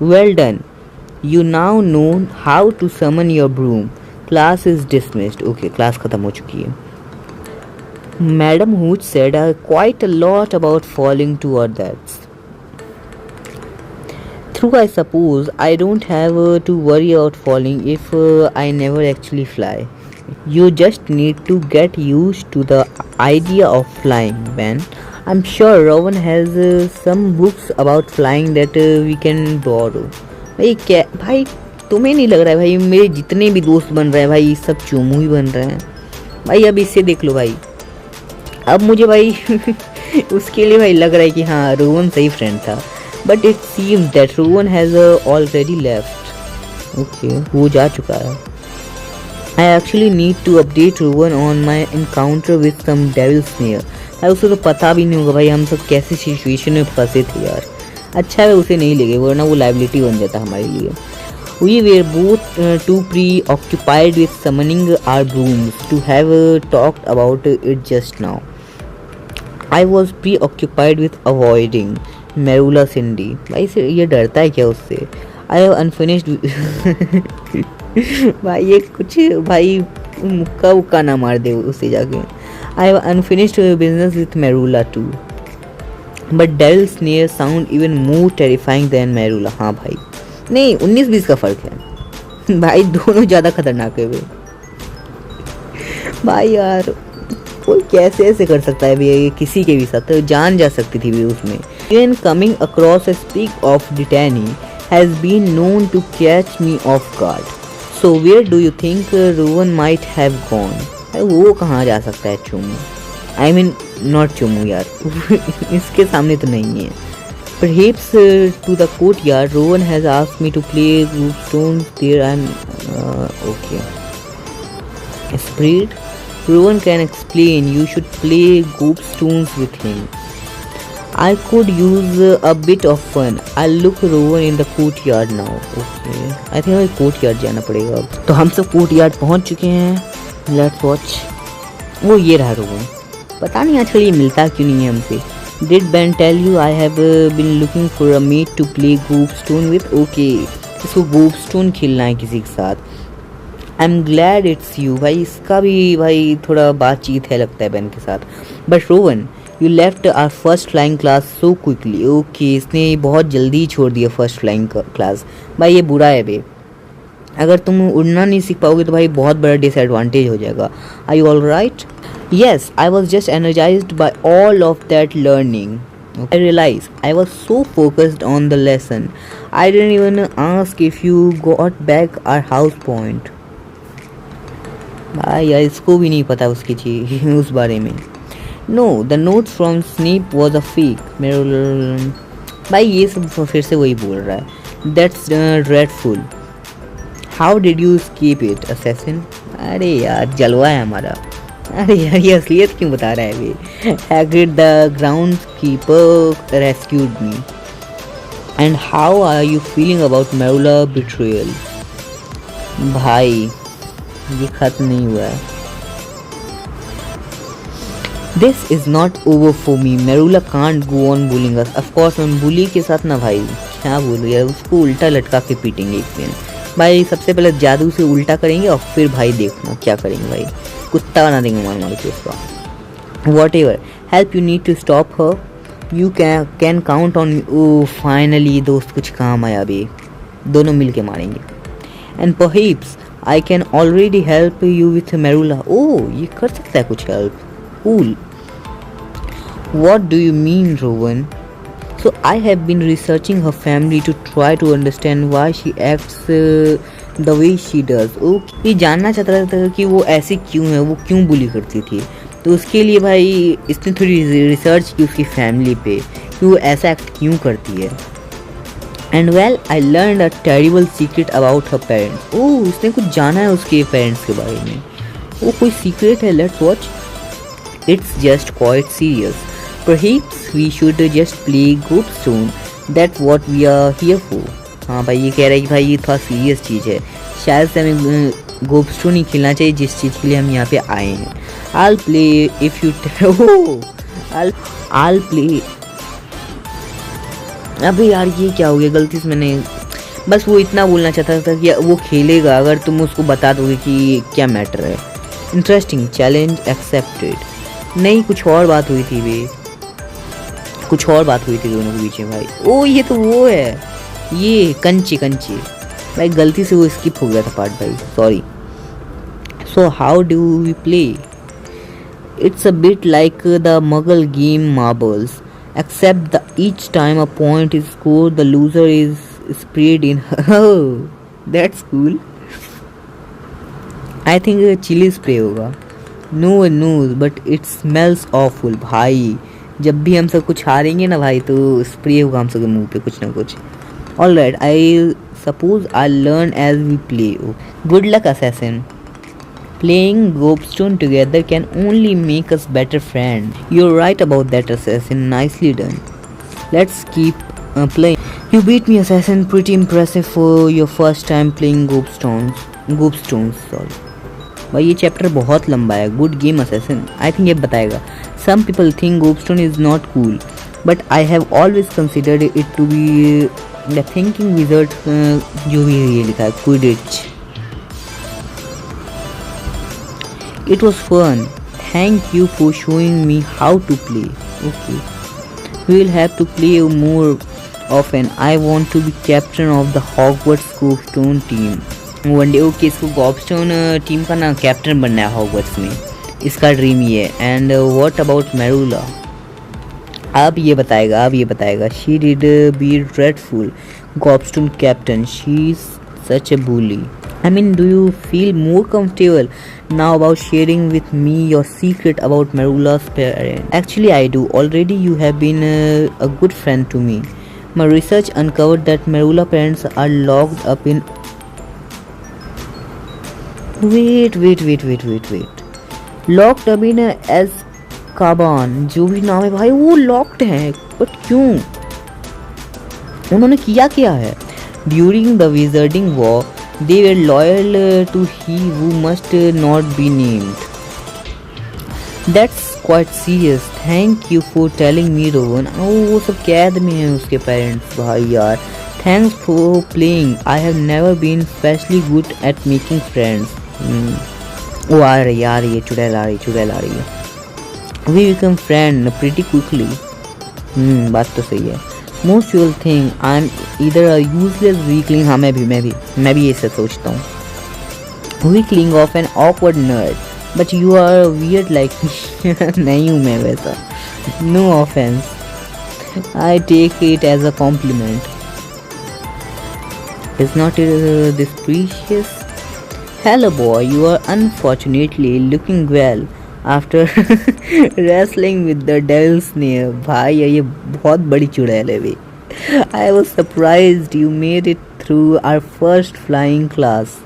Well done. You now know how to summon your broom. Class is dismissed. Okay, class खत्म हो चुकी है. Madam Hooch said quite a lot about falling to our deaths. True, I suppose I don't have to worry about falling if I never actually fly. You just need to get used to the idea of flying, Ben. I'm sure Rowan has some books about flying that we can borrow. भाई क्या भाई, तुम्हें नहीं लग रहा है भाई मेरे जितने भी दोस्त बन रहे हैं भाई सब चोमू ही बन रहे हैं भाई? अब इससे देख लो भाई, अब मुझे भाई उसके लिए भाई लग रहा है कि हाँ रोवन सही फ्रेंड था. But it seems that Rowan has already left. Okay, वो जा चुका है. I actually need to update Rowan on my encounter with some devil snare. भाई उसे तो पता भी नहीं होगा भाई हम सब कैसी सिचुएशन में फंसे थे यार. अच्छा है उसे नहीं लगे वरना वो लाइबिलिटी बन जाता हमारे लिए. We were both too preoccupied with summoning our brooms to have talked about it just now. I was preoccupied with avoiding Merula Cindy. भाई से ये डरता है क्या उससे? I have unfinished भाई ये कुछ भाई मुक्का उक्का ना मार दे उससे जाके. I have unfinished business with Merula too. But Daryl Snare sound even more terrifying than Merula. हाँ भाई, नहीं 19-20 का फ़र्क है भाई, दोनों ज़्यादा खतरनाक है वे भाई. यार कोई कैसे ऐसे कर सकता है भैया, किसी के भी साथ तो जान जा सकती थी भी उसमें. Even coming across a speak of Brittany has been known to catch me off guard. So where do you think Rowan might have gone? वो कहाँ जा सकता है चुमू? I mean not चुमू यार इसके सामने तो नहीं है. Perhaps to the courtyard. Rowan has asked me to play Groupstone there. I'm okay. Spirit, Rowan can explain. You should play Groupstones with him. I could use a bit of fun. I'll look Rowan in the courtyard now. Okay. I think हमें courtyard जाना पड़ेगा अब. तो हम सब courtyard पहुंच चुके हैं. Let's watch. वो ये रहा Rowan. पता नहीं आजकल ये मिलता क्यों नहीं है हमसे. Did Ben tell you I have been looking for a mate to play Groupstone with? Okay. इसको Groupstone खेलना है किसी के साथ. I'm glad it's you. भाई इसका भी भाई थोड़ा बातचीत है लगता है Ben के साथ. But Rowan, you left our first flying class so quickly. Okay, इसने बहुत जल्दी छोड़ दिया first flying class. भाई ये बुरा है बे. अगर तुम उड़ना नहीं सीख पाओगे तो भाई बहुत बड़ा डिसएडवांटेज हो जाएगा. Are you all right? Yes, I was just energized by all of that learning. I realized I was so focused on the lesson. I didn't even ask if you got back our house point. भाई यार इसको भी नहीं पता उसकी चीज उस बारे में. No, the notes from Snape was a fake. मेरे भाई ये सब फिर से वही बोल रहा है. That's dreadful. How did you escape it, assassin? अरे यार जलवा है हमारा. अरे यार ये असलियत क्यों बता रहा है वे. Hagrid the groundskeeper rescued me. And how are you feeling about Merula betrayal? भाई ये खत्म नहीं हुआ है. This is not over for me. Merula can't go on bullying us. Of course मैं bully के साथ ना भाई क्या बोलूँ यार, उसको उल्टा लटका के पीटेंगे एक दिन भाई. सबसे पहले जादू से उल्टा करेंगे और फिर भाई देखना क्या करेंगे भाई, कुत्ता बना देंगे मार मार के उसका. Whatever help you need to stop her, you can count on me. Oh finally दोस्त कुछ काम आया बे, दोनों मिल के मारेंगे. And perhaps I can already help you with Merula. Oh ये कर सकता है कुछ help. Cool. What do you mean Rowan? So I have been researching her family to try to understand why she acts the way she does. Okay. ये जानना चाहता था कि वो ऐसी क्यों है, वो क्यों बुली करती थी. तो उसके लिए भाई इसने थोड़ी रिसर्च की उसकी फैमिली पे कि वो ऐसा एक्ट क्यों करती है. And well, I learned a terrible secret about her parents. Oh इसने कुछ जाना है उसके पेरेंट्स के बारे में. वो कोई सीक्रेट है. Let's watch. It's just quite serious. Perhaps we should just play Groupstone. That's what we are here for. हाँ भाई ये कह रहा है कि भाई ये थोड़ा सीरियस चीज़ है, शायद से हमें Groupstone ही खेलना चाहिए जिस चीज़ के लिए हम यहाँ पे आए हैं. I'll play if you I'll play. अबे यार ये क्या हो गया, गलती से मैंने बस वो इतना बोलना चाहता था कि वो खेलेगा अगर तुम उसको बता दोगे कि क्या मैटर है। Interesting, challenge accepted. नहीं, कुछ और बात हुई थी वे, कुछ और बात हुई थी दोनों के बीच में भाई। ओ ये तो वो है, ये कंचे भाई, गलती से वो स्किप हो गया था पार्ट भाई, sorry. So how do we play? It's a bit like the Mughal game marbles, except each time a point is scored, the loser is sprayed in. Oh, that's cool. I think chili spray होगा. No one knows, but it smells awful. भाई जब भी हम सब कुछ हारेंगे ना भाई तो स्प्रे होगा हम सब के मुंह पे कुछ ना कुछ. All right, I suppose I'll learn as we play. Good luck, assassin. Playing Gobstone together can only make us better friends. You're right about that, assassin. Nicely done. Let's keep playing. You beat me, assassin. Pretty impressive for your first time playing Gobstones. Sorry. भाई ये chapter बहुत लंबा है. Good game, assassin. I think ये बताएगा. Some people think Gobstone is not cool, but I have always considered it to be the thinking wizard. जो भी ये लिखा है Quidditch. It was fun. Thank you for showing me how to play. Okay. We'll have to play more often. I want to be captain of the Hogwarts Gobstone team. One day, okay, इसको Gobstone team का ना captain बनना है Hogwarts में. इसका dream ये है. And what about Merula? अब ये बताएगा. She did be dreadful. Gobstone captain. She's such a bully. I mean, do you feel more comfortable now about sharing with me your secret about Merula's parents? Actually, I do. Already you have been a good friend to me. My research uncovered that Merula parents are locked up in... Wait. Locked up in Azkaban. जो भी नाम है भाई वो locked है. But क्यों? उन्होंने किया क्या है? During the Wizarding War, they were loyal to he who must not be named. That's quite serious. Thank you for telling me, Rowan. Oh, वो सब कैद में हैं उसके पेरेंट्स भाई यार. Thanks for playing. I have never been especially good at making friends. वो आ रही यार, ये चुड़ैल आ रही है. We become friends pretty quickly. बात तो सही है. Most you'll think I'm either a useless weakling. हाँ मैं भी ऐसे सोचता हूँ. Weakling of an awkward nerd, but you are weird like me. नहीं हूँ मैं वैसा. No offense. I take it as a compliment. Is not this precious? Hello boy, you are unfortunately looking well after wrestling with the devil's snare. भाई ये बहुत बड़ी चुड़ैल है वे. I was surprised you made it through our first flying class.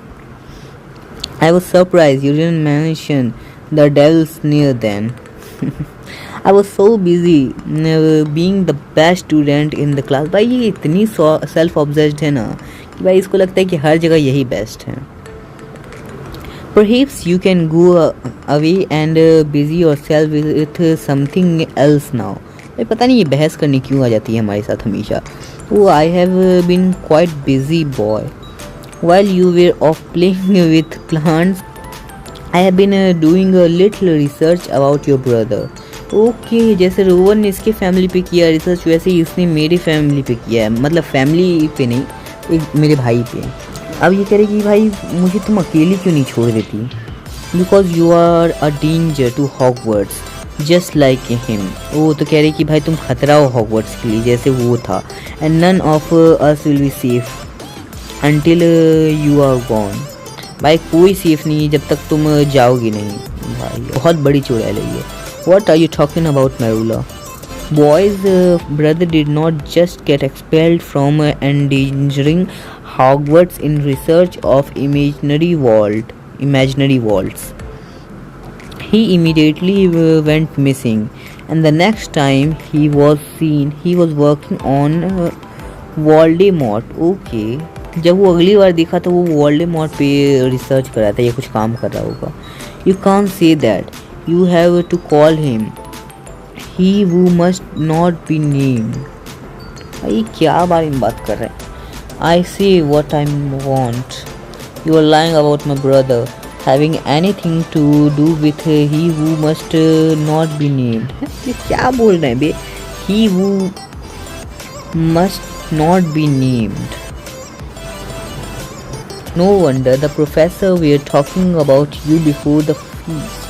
I was surprised you didn't mention the devil's snare then. I was so busy being the best student in the class. भाई ये इतनी self obsessed है ना कि भाई इसको लगता है कि हर जगह यही बेस्ट है. Perhaps you can go away and busy yourself with something else now. भाई पता नहीं ये बहस करने क्यों आ जाती है हमारे साथ हमेशा. Oh, I have been quite busy boy. While you were off playing with plants, I have been doing a little research about your brother. Okay, जैसे रोवन ने इसके फैमिली पे किया रिसर्च वैसे ही इसने मेरी फैमिली पे किया है. मतलब फैमिली पे नहीं, एक मेरे भाई पे. अब ये कह रही कि भाई मुझे तुम अकेली क्यों नहीं छोड़ देती. Because you are a danger to Hogwarts just like him. वो तो कह रही कि भाई तुम खतरा हो हॉगवर्ट्स के लिए जैसे वो था. And none of us will be safe until you are gone. भाई कोई सेफ नहीं है जब तक तुम जाओगी नहीं. भाई बहुत बड़ी चुड़ैल है ये. What are you talking about Merula? Boy's brother did not just get expelled from endangering Hogwarts in research of imaginary vaults. He immediately went missing, and the next time he was seen, he was working on Voldemort. Okay, जब वो अगली बार देखा तो वो Voldemort पे research कर रहा था या कुछ काम कर रहा होगा. You can't say that. You have to call him. He who must not be named. भाई क्या बारे में बात कर रहे हैं. I say what I want. You are lying about my brother having anything to do with he who must not be named. ये क्या बोल रहे हैं बे? He who must not be named. No wonder the professor were talking about you before the feast.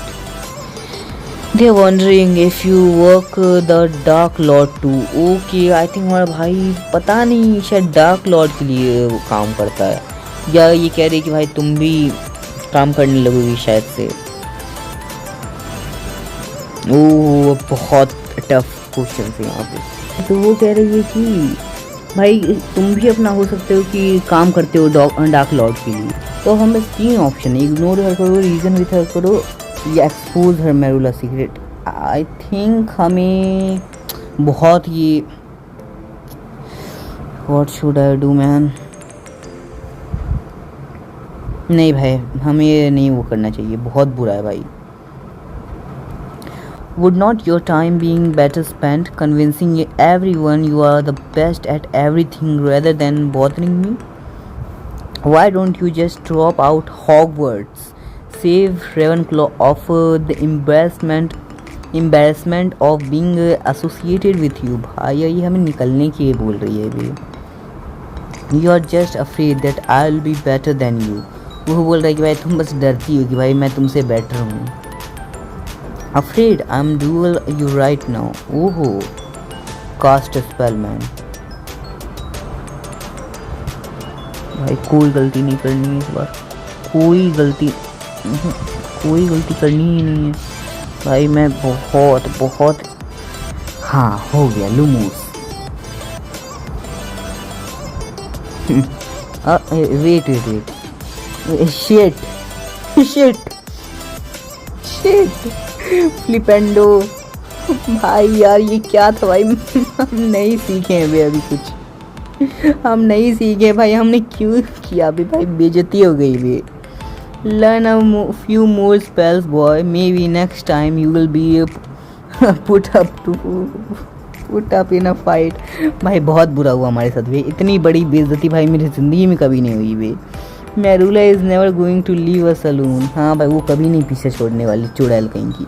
They're wondering if you work the Dark Lord too. Okay, I think हमारा भाई पता नहीं शायद डार्क लॉर्ड के लिए वो काम करता है, या ये कह रही कि भाई तुम भी काम करने लगोगी शायद से। ओह बहुत टफ क्वेश्चन है यहाँ पे। तो वो कह रही है कि भाई तुम भी अपना हो सकते हो कि काम करते हो डार्क लॉर्ड के लिए। तो हमें 3 ऑप्शन है, इग्नोर हर करो, रीजन विथ हर करो, या expose her Merula secret. I think हमें बहुत ये what should I do man. नहीं भाई हमें ये नहीं वो करना चाहिए, बहुत बुरा है भाई। Would not your time being better spent convincing everyone you are the best at everything rather than bothering me? Why don't you just drop out Hogwarts? Save Ravenclaw of the embarrassment of being associated with you. भाई ये हमें निकलने के लिए बोल रही है ये। You are just afraid that I'll be better than you. वो बोल रहा है कि भाई तुम बस डरती हो कि भाई मैं तुमसे बेटर हूँ। Afraid I'm dual you right now. ओहो cast a spell man. भाई कोई गलती नहीं करनी है इस बार, कोई गलती करनी ही नहीं है भाई। मैं बहुत हाँ हो गया लूमूस। Wait shit फ्लिपेंडो। भाई यार ये क्या था भाई? हम नहीं सीखे हैं अभी कुछ, हम नहीं सीखे भाई, हमने क्यों किया अभी भाई? बेइज्जती हो गई भी। Learn a few more spells boy, maybe next time you will be put up in a fight। भाई बहुत बुरा हुआ हमारे साथ भाई, इतनी बड़ी बेइज्जती भाई मेरी ज़िंदगी में कभी नहीं हुई भाई। Merula is never going to leave a saloon. हाँ भाई वो कभी नहीं पीछे छोड़ने वाली चुड़ैल कहीं की।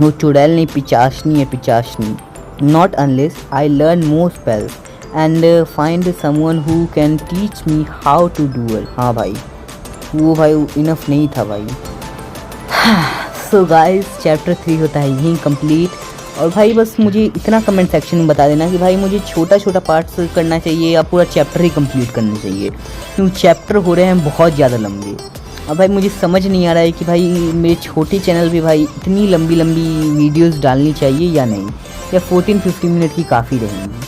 वो चुड़ैल नहीं पिचाशनी है, पिचाशनी। Not unless I learn more spells and find someone who can teach me how to duel. हाँ भाई वो भाई इनफ नहीं था भाई। सो गाइस चैप्टर 3 होता है यहीं कंप्लीट। और भाई बस मुझे इतना कमेंट सेक्शन में बता देना कि भाई मुझे छोटा छोटा पार्ट्स करना चाहिए या पूरा चैप्टर ही कंप्लीट करना चाहिए, क्योंकि चैप्टर हो रहे हैं बहुत ज़्यादा लंबे। अब भाई मुझे समझ नहीं आ रहा है कि भाई मेरे छोटे चैनल पे भाई इतनी लंबी वीडियोस डालनी चाहिए या नहीं, या 14-15 मिनट की काफ़ी रहेंगी।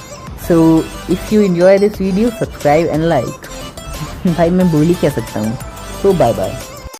So if you enjoy this video subscribe and like. भाई मैं बोल ही क्या सकता हूँ। So bye bye.